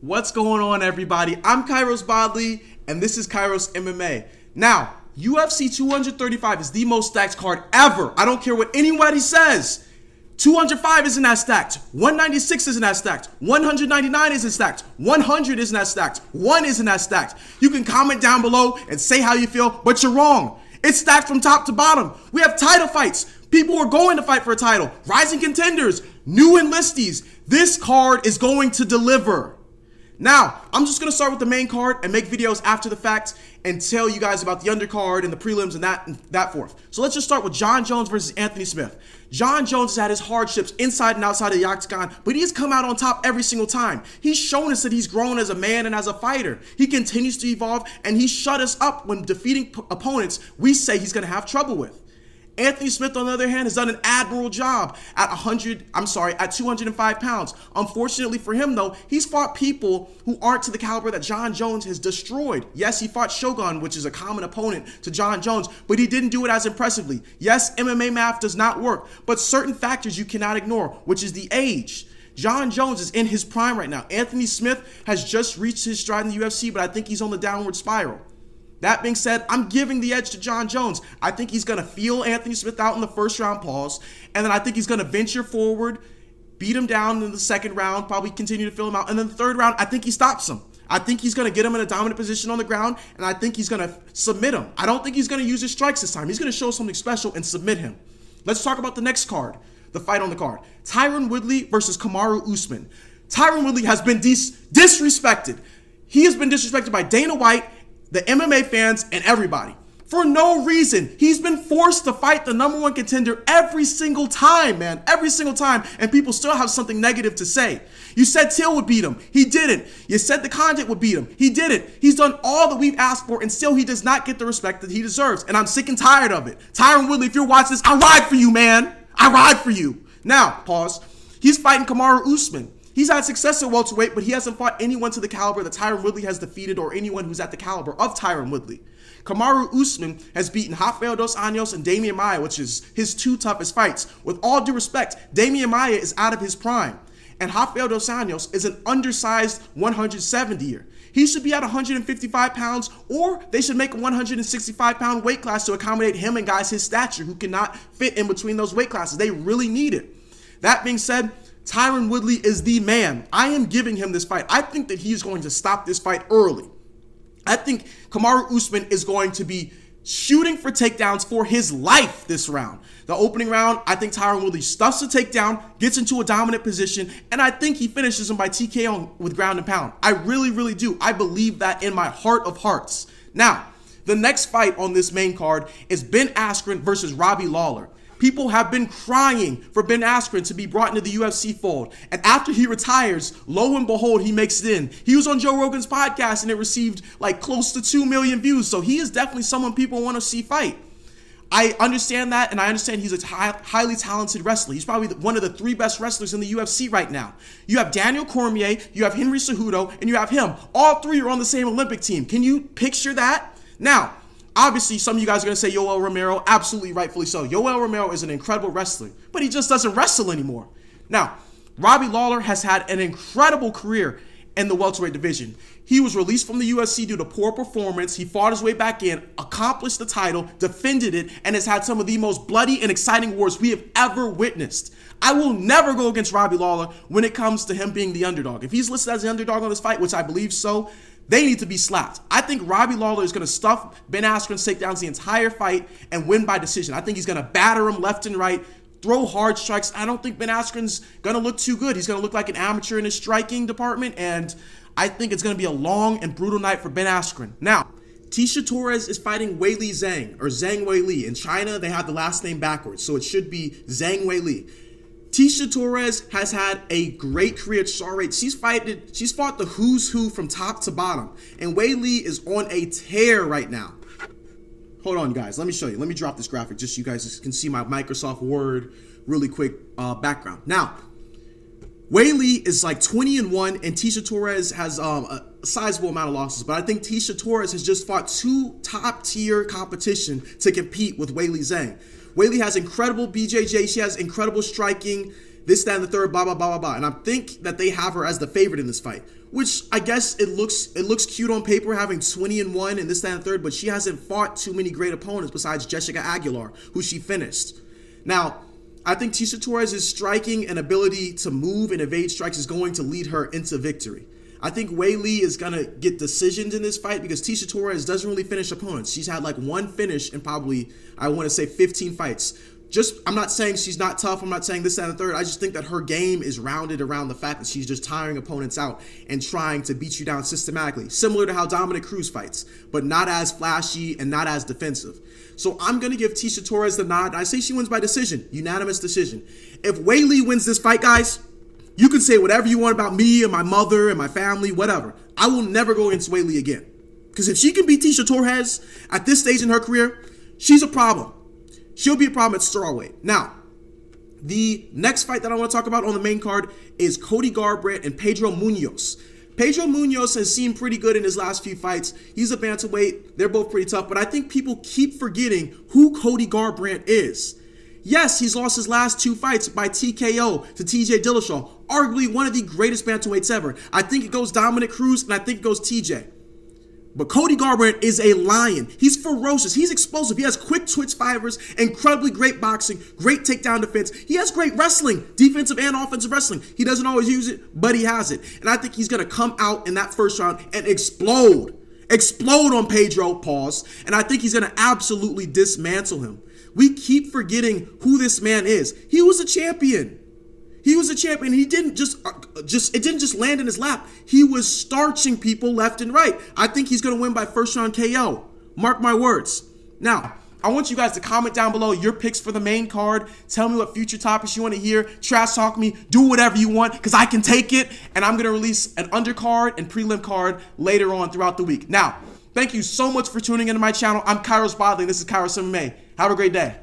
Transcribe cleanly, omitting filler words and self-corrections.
What's going on, everybody? I'm KAIROS Bodley, and this is KAIROS MMA. Now, UFC 235 is the most stacked card ever. I don't care what anybody says. 205 isn't that stacked. 196 isn't that stacked. 199 isn't stacked. 100 isn't that stacked. 1 isn't that stacked. You can comment down below and say how you feel, but you're wrong. It's stacked from top to bottom. We have title fights. People are going to fight for a title. Rising contenders, new enlistees. This card is going to deliver. Now, I'm just going to start with the main card and make videos after the fact and tell you guys about the undercard and the prelims and that forth. So let's just start with Jon Jones versus Anthony Smith. Jon Jones has had his hardships inside and outside of the octagon, but he's come out on top every single time. He's shown us that he's grown as a man and as a fighter. He continues to evolve, and he shut us up when defeating opponents we say he's going to have trouble with. Anthony Smith, on the other hand, has done an admirable job at 205 pounds. Unfortunately for him, though, he's fought people who aren't to the caliber that Jon Jones has destroyed. Yes, he fought Shogun, which is a common opponent to Jon Jones, but he didn't do it as impressively. Yes, MMA math does not work, but certain factors you cannot ignore, which is the age. Jon Jones is in his prime right now. Anthony Smith has just reached his stride in the UFC, but I think he's on the downward spiral. That being said, I'm giving the edge to Jon Jones. I think he's going to feel Anthony Smith out in the first round pause, and then I think he's going to venture forward, beat him down in the second round, probably continue to feel him out, and then the third round, I think he stops him. I think he's going to get him in a dominant position on the ground, and I think he's going to submit him. I don't think he's going to use his strikes this time. He's going to show something special and submit him. Let's talk about the next card, the fight on the card. Tyronwoodley versus Kamaru Usman. Tyronwoodley has been disrespected. He has been disrespected by Dana White, the MMA fans, and everybody. For no reason. He's been forced to fight the #1 contender every single time, man. Every single time. And people still have something negative to say. You said Till would beat him. He didn't. You said the Condit would beat him. He didn't. He's done all that we've asked for, and still he does not get the respect that he deserves. And I'm sick and tired of it. Tyronwoodley, if you're watching this, I ride for you, man. I ride for you. Now, pause. He's fighting Kamaru Usman. He's had success at welterweight, but he hasn't fought anyone to the caliber that Tyronwoodley has defeated, or anyone who's at the caliber of Tyronwoodley. Kamaru Usman has beaten Rafael dos Anjos and Demian Maia, which is his 2 toughest fights. With all due respect, Demian Maia is out of his prime, and Rafael dos Anjos is an undersized 170-er. He should be at 155 pounds, or they should make a 165-pound weight class to accommodate him and guys his stature who cannot fit in between those weight classes. They really need it. That being said, Tyronwoodley is the man. I am giving him this fight. I think that he's going to stop this fight early. I think Kamaru Usman is going to be shooting for takedowns for his life this round. The opening round, I think Tyronwoodley stuffs a takedown, gets into a dominant position, and I think he finishes him by TKO with ground and pound. I really, really do. I believe that in my heart of hearts. Now, the next fight on this main card is Ben Askren versus Robbie Lawler. People have been crying for Ben Askren to be brought into the UFC fold. And after he retires, lo and behold, he makes it in. He was on Joe Rogan's podcast and it received like close to 2 million views. So he is definitely someone people want to see fight. I understand that, and I understand he's a highly talented wrestler. He's probably one of the 3 best wrestlers in the UFC right now. You have Daniel Cormier, you have Henry Cejudo, and you have him. All 3 are on the same Olympic team. Can you picture that? Now, obviously, some of you guys are going to say Yoel Romero. Absolutely, rightfully so. Yoel Romero is an incredible wrestler, but he just doesn't wrestle anymore. Now, Robbie Lawler has had an incredible career in the welterweight division. He was released from the UFC due to poor performance. He fought his way back in, accomplished the title, defended it, and has had some of the most bloody and exciting wars we have ever witnessed. I will never go against Robbie Lawler when it comes to him being the underdog. If he's listed as the underdog on this fight, which I believe so, they need to be slapped. I think Robbie Lawler is going to stuff Ben Askren's takedowns the entire fight and win by decision. I think he's going to batter him left and right, throw hard strikes. I don't think Ben Askren's going to look too good. He's going to look like an amateur in his striking department, and I think it's going to be a long and brutal night for Ben Askren. Now, Teciatorres is fighting weilizhang, or zhangweili. In China, they have the last name backwards, so it should be zhangweili. Teciatorres has had a great career at strawweight. She's fought the who's who from top to bottom. And Weili is on a tear right now. Hold on, guys. Let me show you. Let me drop this graphic just so you guys can see my Microsoft Word really quick background. Now, Weili is like 20-1, and Teciatorres has a sizable amount of losses. But I think Teciatorres has just fought 2 top-tier competition to compete with weilizhang. Weili has incredible BJJ. She has incredible striking. this, that, and the third, blah, blah, blah, blah, blah. And I think that they have her as the favorite in this fight, which I guess it looks cute on paper, having 20-1 and this, that, and the third, but she hasn't fought too many great opponents besides Jessica Aguilar, who she finished. Now, I think Teciatorres' striking and ability to move and evade strikes is going to lead her into victory. I think Weili is going to get decisions in this fight because Teciatorres doesn't really finish opponents. She's had like one finish in probably, I want to say, 15 fights. I'm not saying she's not tough. I'm not saying this, that, and the third. I just think that her game is rounded around the fact that she's just tiring opponents out and trying to beat you down systematically, similar to how Dominic Cruz fights, but not as flashy and not as defensive. So I'm going to give Teciatorres the nod. I say she wins by decision, unanimous decision. If Weili wins this fight, guys, you can say whatever you want about me and my mother and my family, whatever. I will never go against Weili again. Because if she can beat Teciatorres at this stage in her career, she's a problem. She'll be a problem at strawweight. Now, the next fight that I want to talk about on the main card is Codygarbrandt and Pedromuhnoz. Pedromuhnoz has seemed pretty good in his last few fights. He's a bantamweight. They're both pretty tough, but I think people keep forgetting who Codygarbrandt is. Yes, he's lost his last 2 fights by TKO to TJ Dillashaw, arguably one of the greatest bantamweights ever. I think it goes Dominic Cruz, and I think it goes TJ. But Codygarbrandt is a lion. He's ferocious. He's explosive. He has quick twitch fibers, incredibly great boxing, great takedown defense. He has great wrestling, defensive and offensive wrestling. He doesn't always use it, but he has it. And I think he's going to come out in that first round and explode on Pedro, pause. And I think he's going to absolutely dismantle him. We keep forgetting who this man is. He was a champion. He was a champion. He didn't it didn't just land in his lap. He was starching people left and right. I think he's going to win by first round KO. Mark my words. Now, I want you guys to comment down below your picks for the main card. Tell me what future topics you want to hear. Trash talk me. Do whatever you want because I can take it. And I'm going to release an undercard and prelim card later on throughout the week. Now, thank you so much for tuning into my channel. I'm KAIROS Bodley, and this is KAIROS MMA. Have a great day.